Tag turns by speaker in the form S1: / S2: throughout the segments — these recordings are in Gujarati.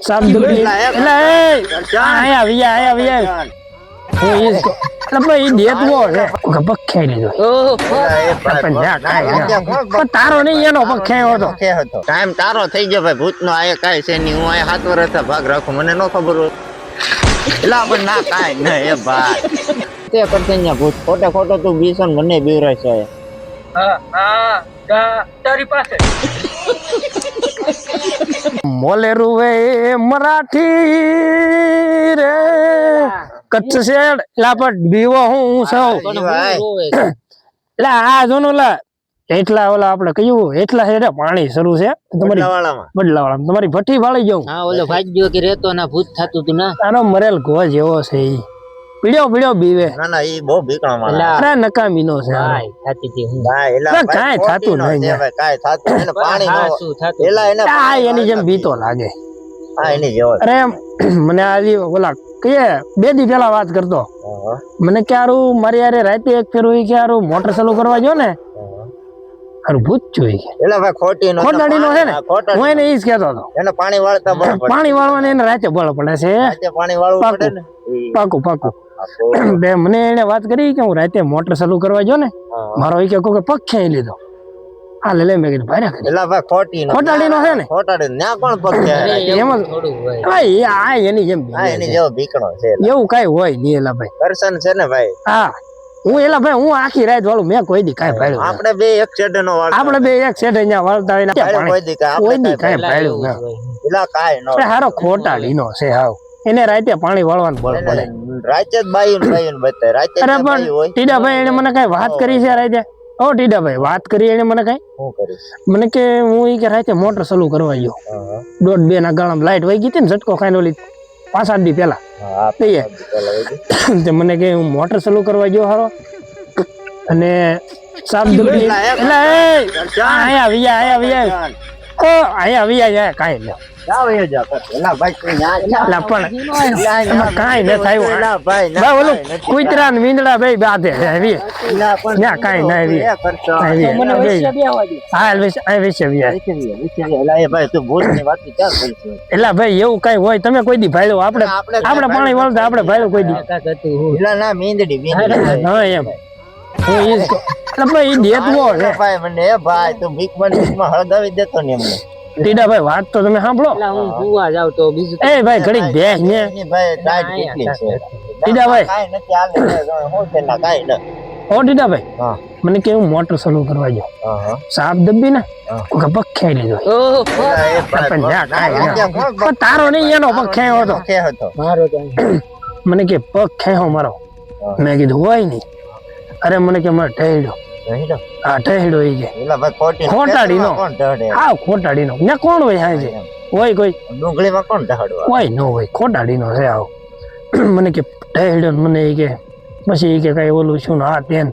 S1: સાબ દુબળી એટલે આયા વિયા હું ઈસ એટલે ભાઈ દેતવો છે કે પક્ષે લીધો પણ ના કાઈ તારો નહીં એનો પક્ષે હતો
S2: ટાઈમ તારો થઈ ગયો ભાઈ ભૂતનો આ કાઈ છે નહીં હું આ 7 વર્ષ ભાગ રાખું મને ન ખબર હોય એલા પણ ના કાઈ ન એ ભાઈ તે કરતે ને ભૂત ખોટો તું બીસન મને બીવરાય છે
S3: હા તારી પાસે
S1: મોલેરું વે મરાઠી રે કચ્છ શેડ લાપટ બીવો હું સૌ એટલે આ જોનો લા એટલા ઓલા આપણે કયું એટલા છે પાણી શરૂ છે તમારી બદલાવાળામાં તમારી ભઠ્ઠી વાળી જાઉં
S3: હા ઓલો ભાગ્યો કે રેતો ના ભૂત થાતું તું ના
S1: આનો મરેલ ગો જેવો છે ઈ પીડ્યો બીવે
S2: ના ના ઈ બહુ બીકણો મારે
S1: અરે નકામીનો છે
S3: ભાઈ થાતી હતી હું
S2: ભાઈ એલા
S1: કાઈ થાતું નહીં
S2: ભાઈ કાઈ થાતું એને પાણી
S3: શું થાતું
S2: એલા એને
S1: આ એની જેમ બીતો લાગે
S2: હા એની જેવો
S1: અરે મને આજે ઓલા કે 2 દી પેલા વાત કરતો મને કે હારું મારી યારે રાતે એક ફેર હોય કે હારું મોટર ચાલુ કરવા જો ને હારું ભૂત જોઈ કે
S2: એલા ભાઈ
S1: ખોટાડીનો છે ને હું એને ઈ જ કહેતો હતો
S2: એને પાણી વાળતા બળ પડે
S1: પાણી વાળવાને એને રાતે બળ પડે છે
S2: રાતે પાણી વાળવું પડે ને
S1: પાકું બે મને એને વાત કરી કે હું રાતે મોટર ચાલુ કરવા જો ને મારો ઈ કે પગ ખેંચી લીધો આ લે મેં કીધું ભાઈ રાખી
S2: એલા ભાઈ
S1: ખોટાડીનો છે ને
S2: ખોટાડી ના કોણ પગ છે
S1: એમ ભાઈ આ એની જેમ
S2: હા એની જેવો બીકણો છે
S1: એવું કઈ હોય નહીં એલા ભાઈ
S2: કરશન છે ને ભાઈ
S1: હા હું એલા ભાઈ હું આખી રાત વાળું મેં કોઈ દી કાઈ ભાડ્યું
S2: આપણે બે એક શેડે નો વાળ
S1: આપણે બે એક શેડે અહીંયા વાળતા હોય
S2: કોઈ દી
S1: કાઈ ભાડ્યું ના
S2: એલા કાઈ નો
S1: હારો ખોટાડીનો છે હાવ એને રાતે પાણી વાળવાનું બળ પડે
S2: રાતે જ બાયું બતાય રાતે
S1: અરે પણ ટીડાભાઈ એને મને કઈ વાત કરી છે રાતે ઓ ટીડાભાઈ વાત કરી એને મને કઈ
S2: શું કરીશ
S1: મને કે હું ઈ કે રાતે મોટર ચાલુ કરવા ગયો 1.5 ના ગાળામાં લાઈટ વહી ગઈ હતી ને ઝટકો ખાઈને ઓલી 5-8 દી પેલા તે મને કે હું મોટર ચાલુ કરવા ગયો હારો અને સાબ દુબળી એટલે આયા વિયા ઓ આયા વિયા કાઈ ન
S2: જાવ એ જા એલા ભાઈ તું ન્યા
S1: પણ કાઈ ન થાય
S2: એલા ભાઈ
S1: ના ઓલું કુતરા ને મીંદડા બે બાધે આવી
S2: એલા પણ
S1: ના કાઈ ના આવી
S3: મને વચ્ચે બેવા દે
S1: હા વિશે
S2: એલા એ ભાઈ તું ભૂત ની વાત ક્યાં કરી
S1: એલા ભાઈ એવું કઈ હોય તમે કોઈ દી ભાળ્યો આપણે પાણી વળતા આપણે ભાળ્યો કોઈ દી
S2: એલા ના મીંદડી
S1: હા એમ હું ઈ એટલે ભાઈ ઈ દેતવો છે
S2: ભાઈ મને એ ભાઈ તું ભીખમાં હળગાવી દેતો ને એમને
S1: ટીડાભાઈ વાત તો તમે સાંભળો
S3: હું કુવા જાવ તો બીજું
S1: એ ભાઈ ઘડીક બેસ ને
S2: ભાઈ ટાઈટ કેટલી છે
S1: ટીડાભાઈ
S2: કાઈ નથી હાલે હું છે ના કાઈ ન
S1: ઓ ટીડાભાઈ
S2: હા
S1: મને કે હું મોટર ચાલુ કરવા ગયો
S2: હા
S1: સાપ દબ્બી ને કોઈ પગ ખેઈ લીધો
S3: ઓહો
S1: પણ ના કાઈ પણ તારો નહીં એનો પગ ખેયો હતો
S2: કે હતો
S3: મારો તો
S1: મને કે પગ ખેયો મારો મેં કીધું હોય નહીં અરે મને કે મારે ઠેડ્યો હા ઠેડ્યો ઈ કે
S2: એલા ભાઈ
S1: ખોટાડીનો
S2: કોણ ઢહડે
S1: હા ખોટાડીનો ને કોણ હોય હાજે હોય કોઈ
S2: ડુંગળીમાં કોણ ઢહડવા
S1: હોય ન હોય ખોટાડીનો છે આવ મને કે ઠેડ્યો મને ઈ કે પછી ઈ કે કઈ ઓલું શું હા તેન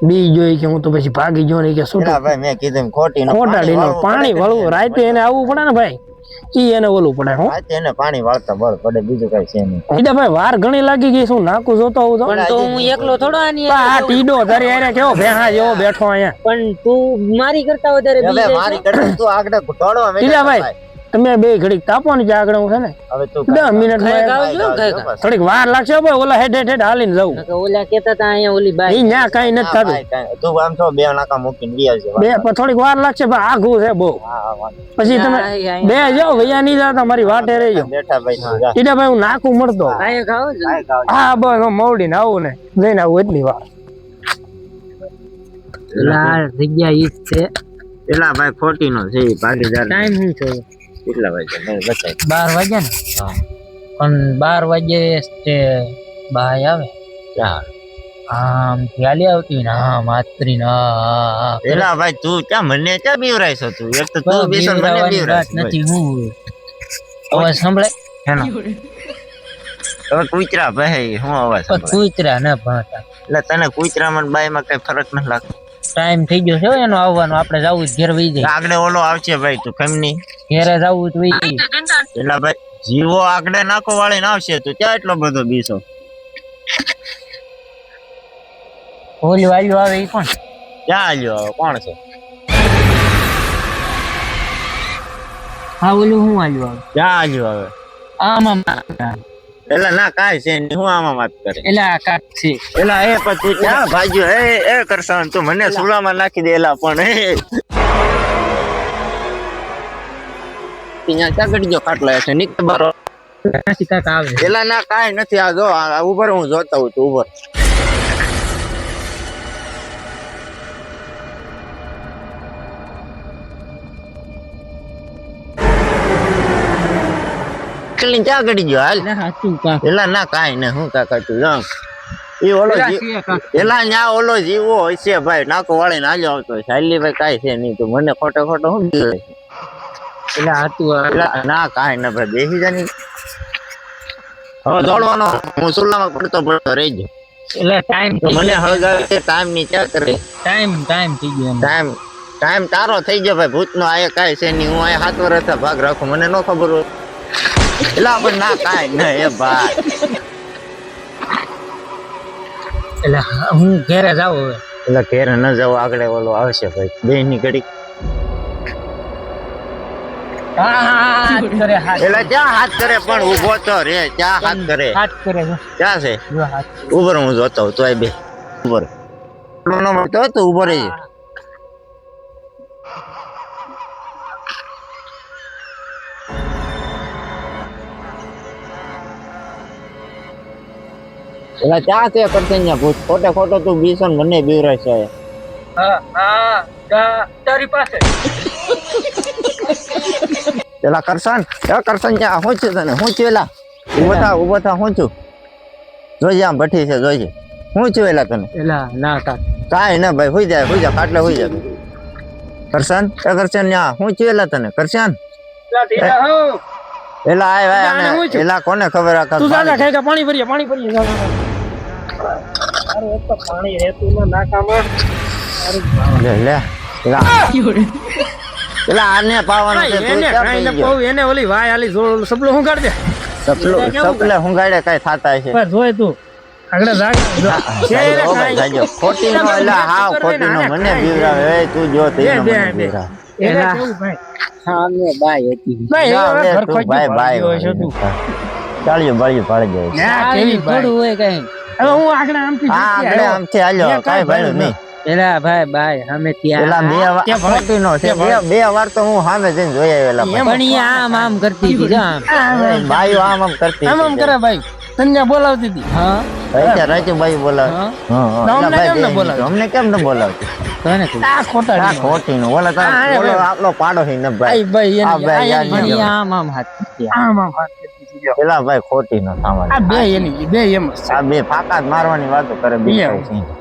S1: બી જોઈ કે હું તો પછી ભાગી ગયો ને કે શું
S2: ભાઈ મેં કીધું
S1: ખોટાડીનો પાણી વાળવું રાતે એને આવવું પડે ને ભાઈ ઈ એને ઓલું પડે હું
S2: રાતે એને પાણી વાળતા બળ પડે બીજું કઈ છે નહીં
S1: ટીડા ભાઈ વાર ઘણી લાગી ગઈ શું નાકું જોતો આવું તો
S3: પણ તો હું એકલો થોડો આની
S1: આ ટીડો તારી આરે કેવો ભેહા જેવો બેઠો અહીંયા
S3: પણ તું મારી કરતા વધારે
S2: હવે મારી કરતા તું આગળ દોડવા
S1: ટીડા ભાઈ તમે બે ઘડીક તાપો ને આગળ હું છે ને
S2: હવે તું
S1: 10 મિનિટ થોડીક વાર લાગશે ભાઈ ઓલા હેઠ હાલીને જવું
S3: ઓલા કેતા તા અહીંયા ઓલી બાઈ
S1: ઈ ન્યા કઈ નથી થતું
S2: તું આમ તો બે નાકા મૂકીને ગયા છે
S1: બે પણ થોડીક વાર લાગશે ભાઈ આઘું છે બહુ પછી તમે બે જાઓ ભૈયા નહીં જાતા મારી વાટે રહેજો
S2: બેઠા ભાઈ
S1: ટીડા ભાઈ હું નાકું મળતો
S3: કાંઈ ખાવ
S1: હા બસ હું મવડીને આવું ને જઈને આવું એટલી વાર
S3: લાલ જગ્યા ઈ જ છે
S2: પેલા ભાઈ ખોટી નો છે ભાગીદાર
S3: ટાઈમ શું છે
S2: કેટલા વાગે બતાય
S3: 12 વાગ્યા ને પણ 12 વાગે તે બાય આવે
S2: ચાલ
S3: આમ ચાલી આવતી ને હા માત્રી ના
S2: પેલા ભાઈ તું ક્યાં મને ક્યાં બીવરાય છો તું એક તો તું બેસન મને બીવરાય
S3: નથી હું અવાજ સંભળાય
S2: હેનો હવે કુતરા ભાઈ હું અવાજ સંભળાય
S3: કુતરા ના ભાતા
S2: એટલે તને કુતરા માં બાય માં કઈ ફરક ન લાગતો
S3: ટાઈમ થઈ ગયો છે એનો આવવાનો આપણે જાવું ઘેર વઈ જઈએ
S2: આગળ ઓલો આવશે ભાઈ તું કેમ ની
S3: ઘેરે જાવું તો વઈ જઈએ
S2: પેલા ભાઈ જીવો આગળ નાકો વાળીને આવશે તું ક્યાં એટલો બધો બીસો
S3: ઓલી વાલ્યો આવે ઈ કોણ
S2: ક્યાં આવ્યો કોણ છે
S3: હા ઓલું હું આવ્યું આવે
S2: ક્યાં આજુ હવે
S3: આમાં
S2: એટલે ના કાંઈ છે નહીં હું આમાં વાત કરે
S3: એટલે આ કાક છે
S2: એલા એ પણ તું ક્યાં ભાગ્યો એ કરશન તું મને સુલામાં નાખી દે એલા પણ ત્યાં ક્યાં ગડી ગયો ખાટલા છે નીકળ બારો
S3: ત્યાંથી કાક આવે
S2: એલા ના કાંઈ નથી આ જો આ ઉભર હું જોતા હું તું ઉભર ક્યાં ગડી ગયો હાલ
S3: એટલે સાચું કાક
S2: એલા ના કાંઈ ને હું કાકા તું જાઉં એ ઓલો
S3: એલા
S2: જી-
S3: છે કાક
S2: એલા ન્યા ઓલો જીવો હોય છે ભાઈ નાકો વાળીને હાલ્યો આવતો હોય શાલી ભાઈ કાંઈ છે નહીં તું મને ખોટો ખોટો શું કીધું
S3: એટલે હતું
S2: એલા ના કાંઈ ના ભાઈ બેસી જા ની હવે દોડવાનો હું સુલામાં પડતો રહેજો
S3: એટલે ટાઈમ
S2: તો મને હળગાવે છે ટાઈમ ની ક્યાં કરે
S3: ટાઈમ થઈ ગયો એમ.
S2: ટાઈમ તારો થઈ ગયો ભાઈ ભૂતનો આ કાંઈ છે નહીં હું આ 7 વર્ષ ભાગ રાખું મને ન ખબર હોય એલા પણ ના કાંઈ નહીં એ ભાઈ
S3: એટલે હું ઘેરે જાઉં હવે
S2: એટલે ઘેર ન જવું આગળ ઓલો આવશે ભાઈ બે ની ઘડી
S3: હા કરે હાથ
S2: એટલે ક્યાં હાથ કરે પણ ઉભો તો રે ક્યાં હાથ કરે
S3: હાથ કરે છે.
S2: ક્યાં છે
S3: જો હાથ
S2: ઉભર હું જોતો હોઉં તોય બે ઉભર નો મળતો હોય તો ઉભો રહી એટલે ક્યાં છે કરતન્યા ભૂત ખોટે ખોટો તું બીસન મને બીવરાય છે
S3: તારી પાસે
S2: પેલા કરશન કરશન ક્યાં હું છું તને હું છું એલા ઉભો થા હું છું જોજે આમ ભઠ્ઠી છે જોજે હું છું એલા તને
S3: એલા ના કાક
S2: કાંઈ ના ભાઈ હુઈ જા ખાટલે હુઈ જા કરશન કરશન ન્યા હું છું એલા તને કરશન એલા આય
S1: જાણે હું છું.
S2: એલા કોને ખબર આ
S1: તું જાજા ખાઈ પાણી ભરીએ જા, જા, જા. અરે એક તો પાણી રહેતું ના નાકામાં
S2: લે એલા આને પાવાનો છે તું
S1: એને
S2: ક્યાં
S1: ખાઈને
S2: પડી ગયો?
S1: પાઉં, એને ઓલી વાય આલી સપલો હું કાઢ દે
S2: સપલે હુંગાડે કઈ થાતા છે
S1: બસ જોય તું આગળ જાગ
S2: ખોટી નો એલા હાવ ખોટી નો મને બીવરાવે એ તું જો તે
S1: બે, બે,
S2: મને
S1: બે.
S2: બીવરાવે.
S3: એલા.
S1: ભાઈ
S3: સામે બાઈ હતી
S1: ભાઈ
S2: જા,
S1: હવે
S2: લે
S1: ઘર
S2: તું
S1: ખોજ્યું
S2: બાય બાય
S1: ભાળ્યું હોય છે તું.
S2: ચાલ્યું બળ્યું પાડી જાય
S1: ના,
S3: આવી
S1: કેવી ભાઈ.
S3: થોડું હોય કઈ
S1: હવે હું આગળ આમથી
S2: હા
S1: જઈશ,
S2: આગળ
S1: આવ્યો.
S2: આમથી હાલ્યો
S1: ત્યાં
S2: કાંઈ
S1: કાંઈ
S2: ભાઈ નહીં
S3: એલા ભાઈ બાઈ અમે
S2: પેલા
S3: ત્યાં
S2: બે વાર
S1: ત્યાં ભલે.
S2: ખોટી નો છે
S1: ત્યાં
S2: બે વાર તો હું સામે જઈને જોઈ આવેલા
S1: એમ.
S3: પણ ઈ આમ કરતી હતી જો આમ.
S2: બાયું આમ કરતી
S1: આમ આમ કરે ભાઈ તને બોલાવતી હતી
S3: હા
S2: રાજુ બાઈ બોલાવ
S3: હા
S1: અમને કેમ ન બોલાવતી?
S2: અમને કેમ ન બોલાવતી
S3: તને કહ્યું.
S1: આ ખોટા
S2: આ
S1: ડીનો.
S2: ખોટી નું ઓલા
S1: હા,
S2: તાર ઓલો
S1: ભાઈ.
S2: આપણો પાડો છે ને
S1: આઈ
S2: ભાઈ
S1: ભાઈ
S2: આ
S1: એની
S2: ભાઈ
S1: આ
S2: યાદ
S1: એની.
S3: પણ
S2: નહીં.
S3: ઈ આમ હાથ કરતી હતી.
S1: આમ આમ હાથ કરતી હતી, જો.
S2: પેલા ભાઈ ખોટી નો સામાન
S1: આ બે એની બે એમ જ છે.
S2: આ બે ફાકા જ મારવાની વાતો કરે બે
S1: એમ.
S2: ભાઈ છે.